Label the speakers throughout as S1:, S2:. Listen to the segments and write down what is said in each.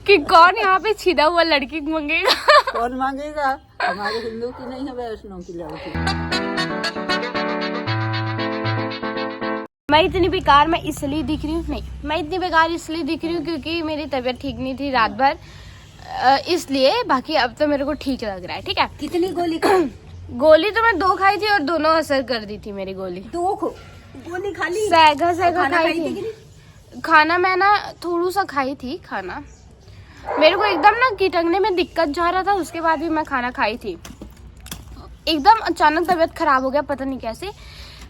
S1: कि कौन यहाँ पे छिदा हुआ लड़की मांगेगा।
S2: कौन मांगेगा? हमारे हिंदू की नहीं है, वैष्णव की लड़की।
S1: मैं इतनी बेकार मैं इसलिए दिख रही हूँ, नहीं मैं इतनी बेकार इसलिए दिख रही हूँ क्योंकि मेरी तबीयत ठीक नहीं थी रात भर, इसलिए। बाकी अब तो मेरे को ठीक लग रहा है। ठीक है।
S3: कितनी गोली खाई?
S1: गोली तो मैं 2 खाई थी और दोनों असर कर दी थी मेरी गोली।
S3: 2 गोली खाली?
S1: सहगा खाई थी। खाना मैं ना थोड़ा सा खाई थी खाना। मेरे को एकदम ना कीटकने में दिक्कत जा रहा था, उसके बाद भी मैं खाना खाई थी। एकदम अचानक तबीयत खराब हो गया, पता नहीं कैसे।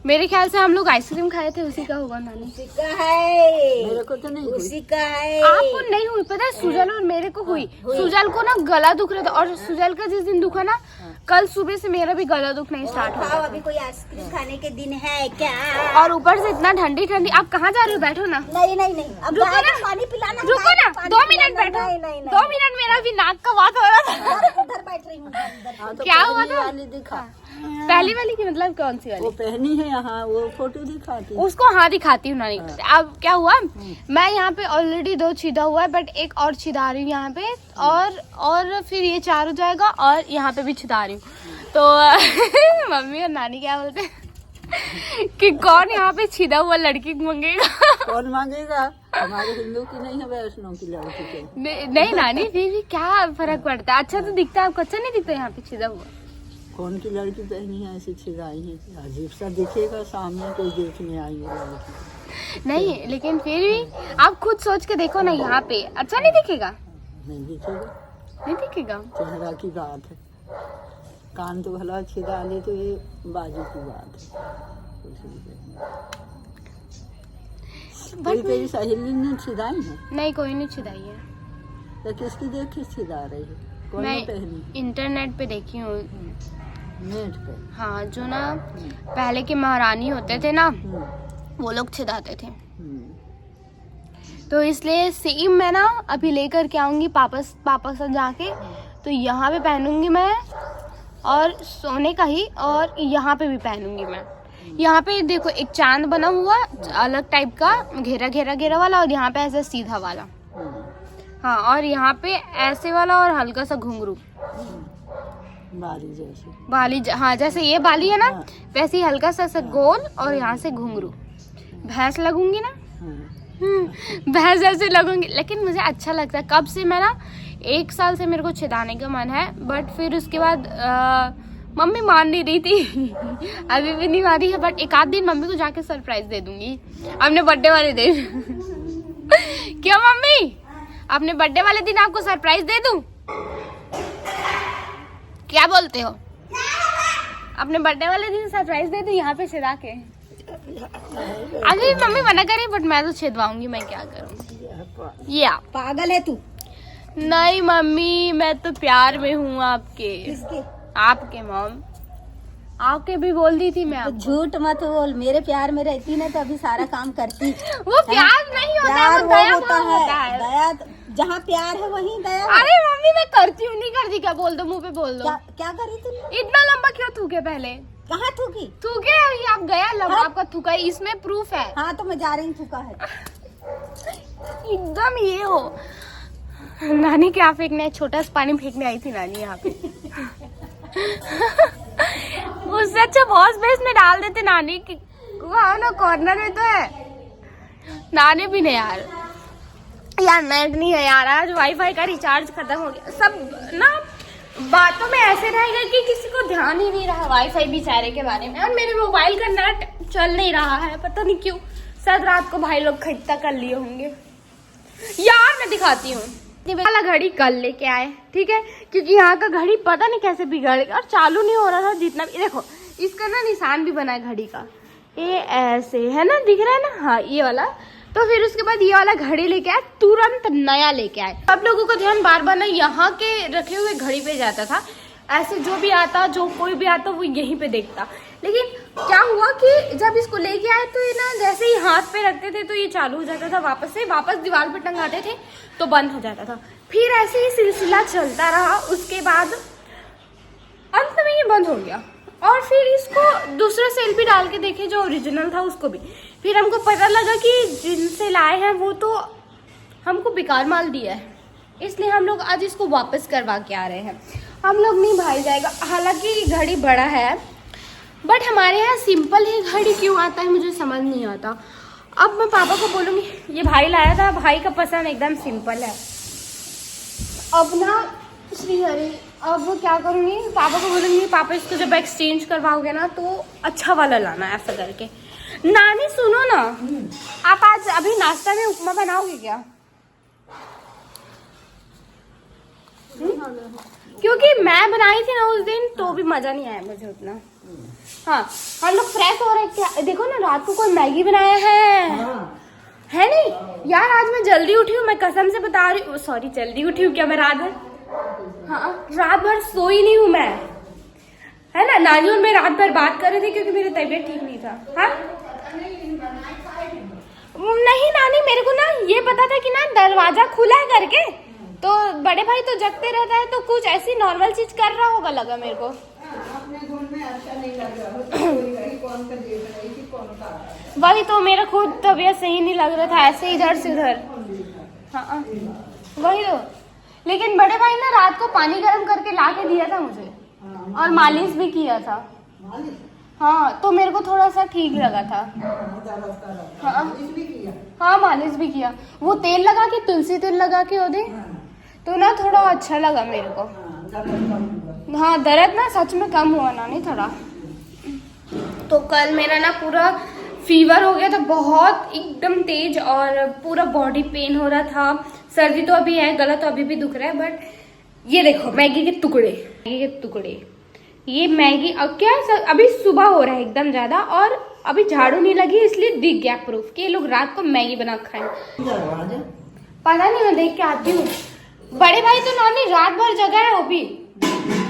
S1: मेरे ख्याल से हम लोग आइसक्रीम खाए थे, उसी का होगा नानी।
S3: उसी का है।
S2: मेरे को तो नहीं हुई।
S3: उसी का है।
S1: आपको नहीं हुई? पता है सुजल और मेरे को हुई। सुजल को ना गला दुख रहा था, और सुजल का जिस दिन दुखा ना, कल सुबह से मेरा भी गला दुखना स्टार्ट हो गया।
S3: अभी कोई आइसक्रीम खाने के दिन है क्या?
S1: और ऊपर से इतना ठंडी ठंडी। आप कहाँ जा रहे हो? बैठो ना।
S3: नहीं अब
S1: रुको ना,
S3: पानी पिलाना।
S1: रुको ना, 2 मिनट बैठो। 2 मिनट, मेरा भी नाक का बात हो रहा था।
S3: उधर बैठ रही हूँ।
S1: क्या हुआ था?
S2: वाली दिखा।
S1: पहली वाली की मतलब कौन सी वाली?
S2: वो पहनी है यहाँ, वो फोटो दिखाती।
S1: उसको हाँ दिखाती हूँ नानी। अब क्या हुआ, मैं यहाँ पे ऑलरेडी 2 छिदा हुआ है, बट एक और छिदा रही हूँ यहाँ पे, और फिर ये 4 हो जाएगा, और यहाँ पे भी छिदा रही हूँ। तो मम्मी और नानी क्या बोलते हैं कि कौन यहाँ पे छिदा हुआ लड़की मांगेगा।
S2: कौन मांगेगा? हमारे हिंदू की नहीं है, वैष्णव की लड़की के।
S1: नहीं नानी, फिर भी क्या फर्क पड़ता है? अच्छा तो दिखता है, आपको अच्छा नहीं दिखता यहाँ पे छिदा हुआ?
S2: कौन की लड़की पहनी है ऐसी छिदाई है? अजीब सा दिखेगा, सामने कोई देखने आई है लड़की।
S1: नहीं लेकिन फिर भी आप खुद सोच के देखो ना, यहाँ पे अच्छा नहीं दिखेगा?
S2: नहीं दिखेगा।
S1: नहीं दिखेगा?
S2: चेहरा की बात है। कान तो भला छिदा ले तो ये बाजू की बात है। तेरी सहेली ने छिदाई है?
S1: नहीं, कोई नहीं छिदाई है।
S2: तो किसकी देख के छिदा रही है? कौन
S1: मैं
S2: पहनी?
S1: इंटरनेट पे देखी हूँ।
S2: नेट पे?
S1: हाँ, जो ना पहले के महारानी होते थे ना, वो लोग छिदाते थे। तो इसलिए सेम मैं ना अभी लेकर के आऊंगी पापा से जाके, तो यहाँ पे पहनूंगी मैं, और सोने का ही, और यहाँ पे भी पहनूंगी मैं। यहाँ पे देखो एक चांद बना हुआ अलग टाइप का, घेरा वाला, और यहाँ पे ऐसा सीधा वाला। हाँ, और यहाँ पे ऐसे वाला, और हल्का सा घुंघरू बाली। हाँ, जैसे ये बाली है ना, वैसे ही हल्का सा गोल, और यहाँ से घुंघरू। भैंस लगूंगी ना? भैंस जैसे लगूंगी। लेकिन मुझे अच्छा लगता है, कब से मैं ना 1 साल से मेरे को छिदाने का मन है, बट फिर उसके बाद मम्मी मान नहीं रही थी। अभी भी नहीं मानी है, बट एक आध दिन मम्मी को जाके सरप्राइज दे दूंगी अपने बर्थडे वाले दिन। क्यों मम्मी, अपने बर्थडे वाले दिन आपको सरप्राइज दे दूं? क्या बोलते हो? अपने बर्थडे वाले दिन सरप्राइज दे दूं यहाँ पे छिदा के? अभी मम्मी मना करी, बट मैं तो छिदवाऊंगी, मैं क्या करूँ। या
S3: पागल है तू?
S1: नहीं मम्मी, मैं तो प्यार में हूँ आपके।
S3: किसके?
S1: आपके मॉम। आपके भी बोल दी थी मैं आपको।
S3: झूठ मत बोल, मेरे प्यार में रहती ना तो अभी सारा काम करती।
S1: वो प्यार नहीं होता है, वो दया होता है।
S3: दया जहाँ प्यार है वहीं दया।
S1: अरे मम्मी मैं करती हूँ, नहीं करती क्या? बोल दो, मुंह पे बोल दो।
S3: क्या करी तूने?
S1: इतना लंबा क्यों थूके? पहले
S3: कहाँ थूकी?
S1: थूके अभी आप गया लंबा, आपका थूका है, इसमें प्रूफ है।
S3: हाँ तो मैं जा रही हूँ, थूका है
S1: एकदम ये हो। नानी क्या फेंकने? छोटा सा पानी फेंकने आई थी नानी यहाँ पे। उससे अच्छा वॉश बेस में डाल देते नानी की। वहाँ ना कॉर्नर में तो है। नानी भी नहीं यार नेट नहीं है यार, आज वाईफाई का रिचार्ज खत्म हो गया। सब ना बातों में ऐसे रहेगा कि किसी को ध्यान ही नहीं रहा वाईफाई बेचारे के बारे में। और मेरे मोबाइल का नेट चल नहीं रहा है, पता नहीं क्यों। शायद रात को भाई लोग खरीदता कर लिए होंगे। यार मैं दिखाती हूँ वाला घड़ी कल लेके आए, ठीक है, क्योंकि यहाँ का घड़ी पता नहीं कैसे बिगड़ गया और चालू नहीं हो रहा था जितना भी। देखो इसका ना निशान भी बना है घड़ी का, ये ऐसे है ना, दिख रहा है ना? हाँ ये वाला। तो फिर उसके बाद ये वाला घड़ी लेके आए, तुरंत नया लेके आए। सब लोगों का ध्यान बार बार ना यहाँ के रखे हुए घड़ी पे जाता था। ऐसे जो भी आता, जो कोई भी आता वो यहीं पे देखता। लेकिन क्या हुआ कि जब इसको लेके आए तो ये ना जैसे ही हाथ पे रखते थे तो ये चालू हो जाता था, वापस दीवार पे टंगाते थे तो बंद हो जाता था। फिर ऐसे ही सिलसिला चलता रहा। उसके बाद अंत में ये बंद हो गया। और फिर इसको दूसरा सेल भी डाल के देखे जो ओरिजिनल था उसको भी। फिर हमको पता लगा कि जिनसे लाए हैं वो तो हमको बेकार माल दिया है। इसलिए हम लोग आज इसको वापस करवा के आ रहे हैं। हम लोग नहीं भाई जाएगा, हालांकि घड़ी बड़ा है बट हमारे यहाँ सिंपल ही घड़ी क्यों आता है मुझे समझ नहीं आता। अब मैं पापा को बोलूँगी, ये भाई लाया था, भाई का पसंद एकदम सिंपल है। अब ना श्री हरि, अब क्या करूँगी, पापा को बोलूँगी पापा इसको जब एक्सचेंज करवाओगे ना तो अच्छा वाला लाना ऐसा करके। नानी सुनो ना, आप आज अभी नाश्ता में उपमा बनाओगे क्या? क्योंकि मैं बनाई थी ना उस दिन तो भी मजा नहीं आया मुझे उतना। हाँ हम लोग फ्रेश हो रहे क्या, देखो ना रात को कोई मैगी बनाया है नहीं यार। आज मैं जल्दी उठी हूँ, मैं कसम से बता रही हूँ, सॉरी जल्दी उठी हूँ क्या मैं रात भर, हाँ रात भर सोई नहीं हूँ मैं, है ना। नानी और मैं रात भर बात कर रहे थे क्योंकि मेरी तबीयत ठीक नहीं था। हाँ नहीं नानी, मेरे को ना ये पता था कि ना दरवाजा खुला है करके, तो बड़े भाई तो जगते रहता है तो कुछ ऐसी नॉर्मल चीज कर रहा होगा लगा मेरे को।
S2: अपने घर में अच्छा नहीं लग रहा, कौन का देख रही थी, कौन का।
S1: वही तो, मेरा खुद तबीयत सही नहीं लग रहा था, ऐसे इधर से उधर। हाँ वही तो, लेकिन बड़े भाई ना रात को पानी गर्म करके ला के दिया था मुझे और मालिश भी किया था। हाँ तो मेरे को थोड़ा सा ठीक लगा था। हाँ मालिश भी किया, वो तेल लगा के, तुलसी तेल लगा के ओदे तो ना थोड़ा अच्छा लगा मेरे को। हाँ दर्द ना सच में कम हुआ ना, नहीं थोड़ा। तो कल मेरा ना पूरा फीवर हो गया था बहुत एकदम तेज, और पूरा बॉडी पेन हो रहा था, सर्दी तो अभी है, गला तो अभी भी दुख रहा है। बट ये देखो मैगी के टुकड़े, ये मैगी अब क्या अभी सुबह हो रहा है एकदम ज्यादा, और अभी झाड़ू नहीं लगी इसलिए दिख गया प्रूफ कि ये लोग रात को मैगी बना खाए। पता नहीं, मैं देख के आती हूँ। बड़े भाई तो नानी रात भर जगा है, वो भी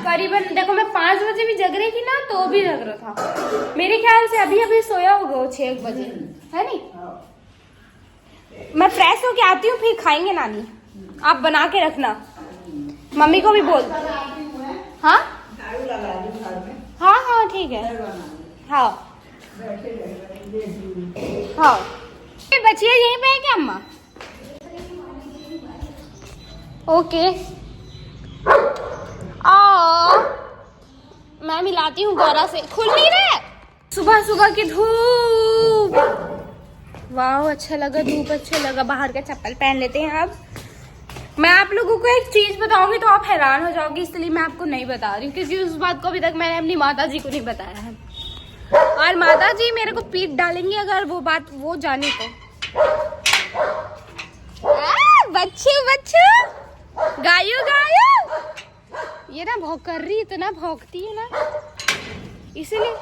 S1: करीबन देखो मैं 5 बजे भी जग रही थी ना तो भी जग रहा था। मेरे ख्याल से अभी सोया होगा वो 6 बजे, है नहीं। मैं फ्रेश होके आती हूँ फिर खाएंगे नानी, आप बना के रखना, मम्मी को भी बोल। हाँ हाँ ठीक है। हाँ हाँ बचिए यहीं पे है क्या अम्मा? ओके मैं मिलाती हूँ गौरा से, खुल नहीं रहा। सुबह सुबह की धूप, वाह अच्छा लगा, धूप अच्छा लगा। बाहर का चप्पल पहन लेते हैं। अब मैं आप लोगों को एक चीज बताऊंगी तो आप हैरान हो जाओगे, इसलिए मैं आपको नहीं बता रही हूँ क्योंकि उस बात को अभी तक मैंने अपनी माता जी को नहीं बताया है, और माता जी मेरे को पीट डालेंगी अगर वो बात वो जानी तो। बच्चू गायू ये ना भौंक कर रही, इतना भौंकती है ना, इसीलिए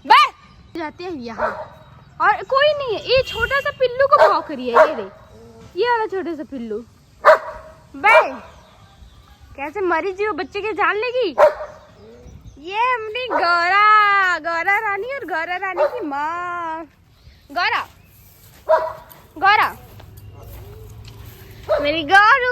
S1: बस जाते हैं यहाँ। और कोई नहीं है, ये छोटा सा पिल्लू को भौंक रही है, ये देख, ये वाला छोटा सा पिल्लू। बे कैसे मरी जी वो बच्चे के जान लेगी। ये अपनी गौरा रानी और गौरा रानी की माँ गौरा मेरी गौरू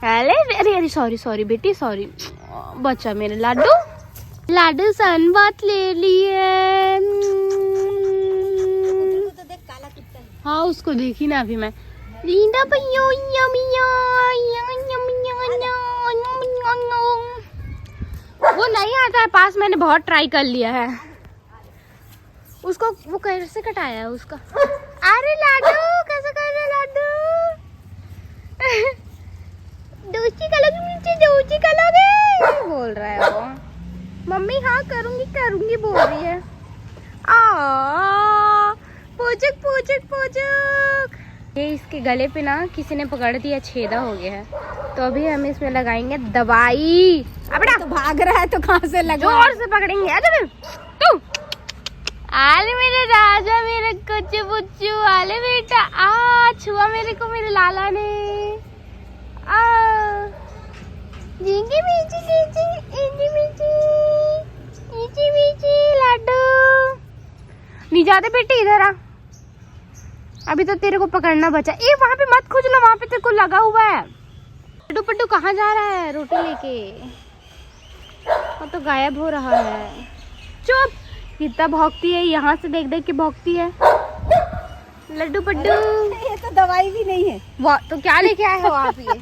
S1: अरे सॉरी बेटी, सॉरी बच्चा मेरे लाडू सन बात ले लिए। हाँ उसको देखी ना अभी मैं। वो नहीं आता है पास, मैंने बहुत ट्राई कर लिया है उसको। वो कैसे कटाया है उसका? अरे लाडू कैसे कर रहे लाडू? दोस्ती करोगे बोल रहा है वो। मम्मी हाँ करूंगी बोल रही है। पोचक ये इसके गले पे ना किसी ने पकड़ दिया, छेदा हो गया है, तो अभी हम इसमें लगाएंगे दवाई। अब तो भाग रहा है तो कहाँ से लगा, जोर से पकड़ेंगे। अरे तू आले मेरे राजा, मेरे कुछ बुच्चू, आले बेटा आ छुआ मेरे को मेरे लाला ने। लाडू नहीं जाते बेटे, इधर आ, अभी तो तेरे को पकड़ना बचा। ए वहाँ पे मत खुजलो, वहाँ पे तेरे को लगा हुआ है। पट्टू कहाँ जा रहा है रोटी लेके? वो तो गायब हो रहा है। चुप, कितना भौंकती है, यहाँ से देख देख के भौंकती है। लड्डू पड्डू
S3: ये तो दवाई भी नहीं है।
S1: वाह, तो क्या लेके आए हो आप ये?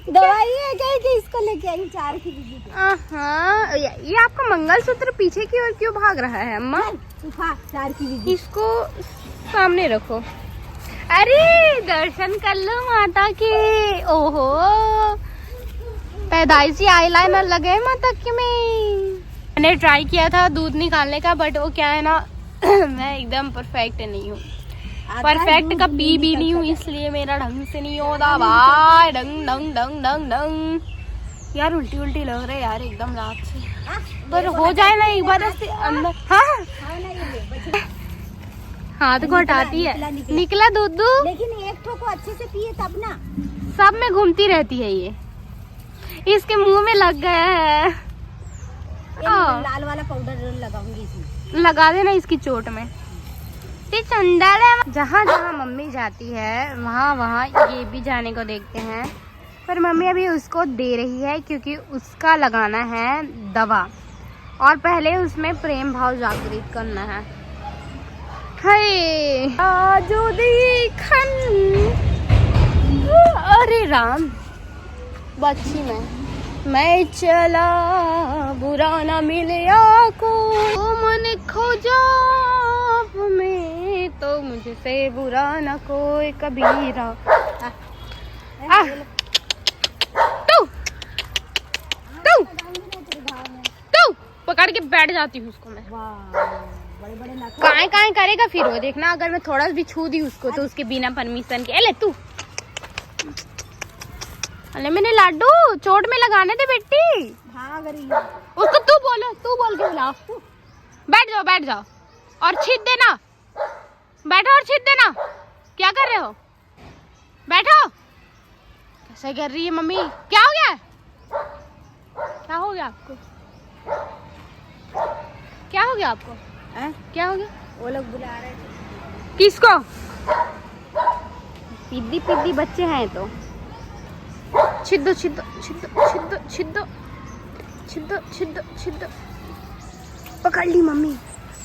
S3: दवाई है क्या कि इसको लेके आई 4 की बीबी को।
S1: हाँ, ये आपका मंगलसूत्र पीछे की ओर क्यों भाग रहा है अम्मा?
S3: खा 4 की बीबी।
S1: इसको सामने रखो। अरे दर्शन कर लो माता के। ओहो, पैदाइशी आईलाइनर लगे माता के में। मैंने ट्राई किया था दूध निकालने का, बट वो क्या है ना मैं एकदम परफेक्ट नहीं हूँ। परफेक्ट का पी भी नहीं हूँ, इसलिए मेरा ढंग से नहीं होता भाई। डंग डंग डंग डंग डंग। यार उल्टी उल्टी लग रहा है यार एकदम रात से, पर हो जाए ना एक बार ऐसे अंदर। हाँ हाथ को हटाती है। निकला दूध,
S3: लेकिन एक ठो को अच्छे से पिए तब ना।
S1: सब में घूमती रहती है ये, इसके मुंह में लग गया है।
S3: लाल वाला पाउडर लगाऊंगी इसमें।
S1: लगा देना इसकी चोट में। चंडाल है। जहाँ जहाँ मम्मी जाती है वहाँ वहाँ ये भी जाने को देखते हैं, पर मम्मी अभी उसको दे रही है क्योंकि उसका लगाना है दवा, और पहले उसमें प्रेम भाव जागृत करना है। हाय आजो देखन, अरे राम बच्ची मैं चला बुरा ना मिले को मन खोजा में, तो मुझसे बुरा ना कोई कबीरा। तू पकड़ के बैठ जाती हूँ उसको मैं।
S3: बड़े बड़े
S1: काहे काहे करेगा फिर वो, देखना अगर मैं थोड़ा भी छू दी उसको तो उसके बिना परमिशन के। ले तू, अरे मैंने लाडू चोट में लगाने दे बेटी। उसको तू बोल के बुलाओ। बैठ जाओ और छीट देना। बैठो और छीट देना। क्या कर रहे हो? बैठो। कैसे कर रही है मम्मी? क्या हो गया? क्या हो गया आपको? क्या हो गया आपको? क्या हो गया?
S3: वो लोग बुला रहे थे।
S1: किसको? पिद्दी बच्चे हैं तो छिद्दो छिद्दो छिद्दो छिद्दो छिद्दो छिद्दो छिद्दो छिद्दो। पकड़ ली मम्मी,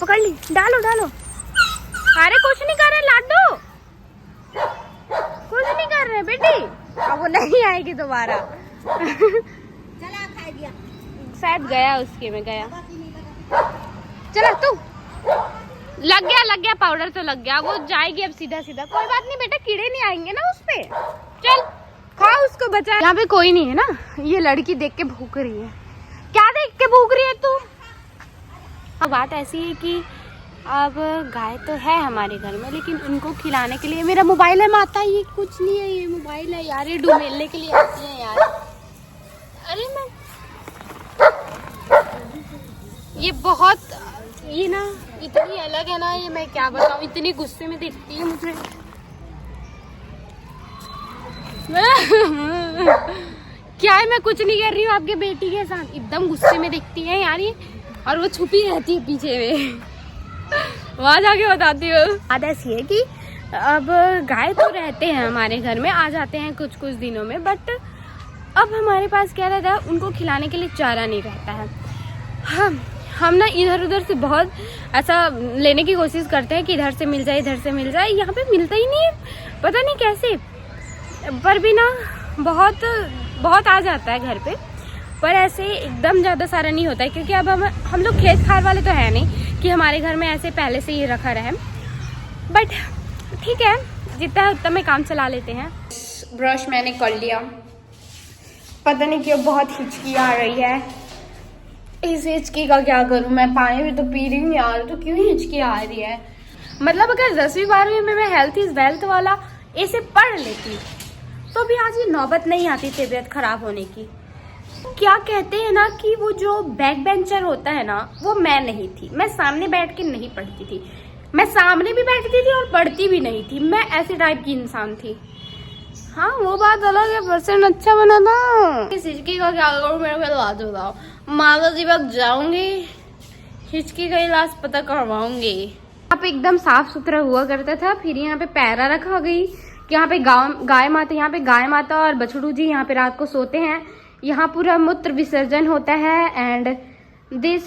S1: पकड़ ली। डालो। अरे कुछ नहीं कर रहे लाडू, कुछ नहीं कर रहे बेटी। अब वो नहीं आएगी दोबारा।
S3: चला खा गया
S1: शायद गया उसके में गया। चला तू। लग गया पाउडर तो लग गया। वो जाएगी अब सीधा। कोई बात नहीं बेटा, कीड़े नहीं आएंगे ना उस पे। चल खा उसको, बचा। यहाँ पे कोई नहीं है ना। ये लड़की देख के भूख रही है। क्या देख के भूख रही है तू? अब बात ऐसी है कि अब गाय तो है हमारे घर में, लेकिन उनको खिलाने के लिए मेरा मोबाइल है माता। ये कुछ नहीं है, ये मोबाइल है यार। ये डुमेलने के लिए आती है यार। अरे मैं ये बहुत, ये ना इतनी अलग है ना, ये मैं क्या बताऊँ। इतनी गुस्से में देखती है मुझे। क्या है, मैं कुछ नहीं कर रही हूँ आपके बेटी के साथ। एकदम गुस्से में दिखती है यार ये, और वो छुपी रहती है पीछे में। वहां जाके बताती हूँ। बात ऐसी है कि अब गाय तो रहते हैं हमारे घर में, आ जाते हैं कुछ दिनों में, बट अब हमारे पास क्या रहता है, उनको खिलाने के लिए चारा नहीं रहता है। हम ना इधर उधर से बहुत ऐसा लेने की कोशिश करते हैं कि इधर से मिल जाए। यहाँ पे मिलता ही नहीं है, पता नहीं कैसे। पर भी ना बहुत आ जाता है घर पे, पर ऐसे एकदम ज़्यादा सारा नहीं होता है, क्योंकि अब हम लोग खेत खार वाले तो है नहीं कि हमारे घर में ऐसे पहले से ही रखा रहे। बट ठीक है, जितना है उतना में काम चला लेते हैं। ब्रश मैंने कर लिया, पता नहीं क्यों बहुत हिचकी आ रही है। इस हिचकी का क्या करूं मैं? पानी भी तो पी रही हूँ यार, तो क्यों हिचकी आ रही है? मतलब अगर 10वीं 12वीं में मैं हेल्थ इज वेल्थ वाला ऐसे पढ़ लेती तो भी आज ये नौबत नहीं आती तबीयत खराब होने की। क्या कहते हैं ना कि वो जो बैक बेंचर होता है ना, वो मैं नहीं थी। मैं सामने बैठ के नहीं पढ़ती थी, मैं सामने भी बैठती थी और पढ़ती भी नहीं थी। मैं ऐसे टाइप की इंसान थी। हाँ वो बात अलग है, परसेंट अच्छा बना था। इस हिचकी का क्या करूँ, मेरे को इलाज बताओ। माता जी पास जाऊंगी, हिचकी का इलाज पता करवाऊंगी। यहाँ पे एकदम साफ सुथरा हुआ करता था, फिर यहाँ पे पैरा रखा गई। यहाँ पे गाय माता और बछड़ू जी यहाँ पे रात को सोते हैं। यहाँ पूरा मूत्र विसर्जन होता है। एंड दिस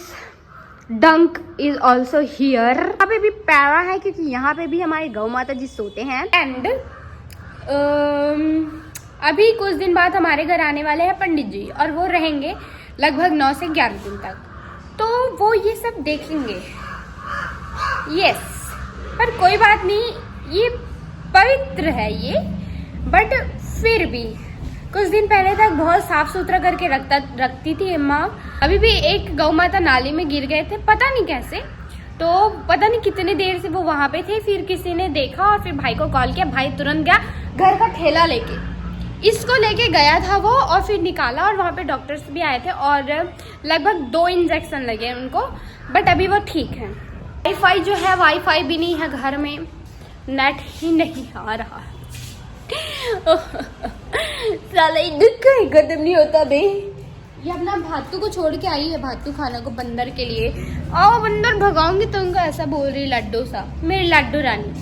S1: डंक इज ऑल्सो हियर। यहाँ पे भी पैरा है क्योंकि यहाँ पे भी हमारे गौ माता जी सोते हैं। एंड अभी कुछ दिन बाद हमारे घर आने वाले हैं पंडित जी और वो रहेंगे लगभग 9 से 11 दिन तक, तो वो ये सब देखेंगे। यस, पर कोई बात नहीं, ये पवित्र है ये, बट फिर भी कुछ दिन पहले तक बहुत साफ सुथरा करके रखती थी माँ। अभी भी एक गौ माता नाली में गिर गए थे, पता नहीं कैसे, तो पता नहीं कितने देर से वो वहां पे थे। फिर किसी ने देखा और फिर भाई को कॉल किया, भाई तुरंत गया घर का ठेला लेके, इसको लेके गया था वो, और फिर निकाला और वहाँ पे डॉक्टर्स भी आए थे और लगभग 2 इंजेक्शन लगे उनको, बट अभी वो ठीक है। वाईफाई जो है, वाईफाई भी नहीं है घर में, नेट ही नहीं आ रहा है। साला दुख का खत्म नहीं होता बे। ये अपना भातू को छोड़ के आई है, भातू खाना को बंदर के लिए। आओ बंदर भगाऊंगी तुमको, ऐसा बोल रही लड्डू सा, मेरी लड्डू रानी।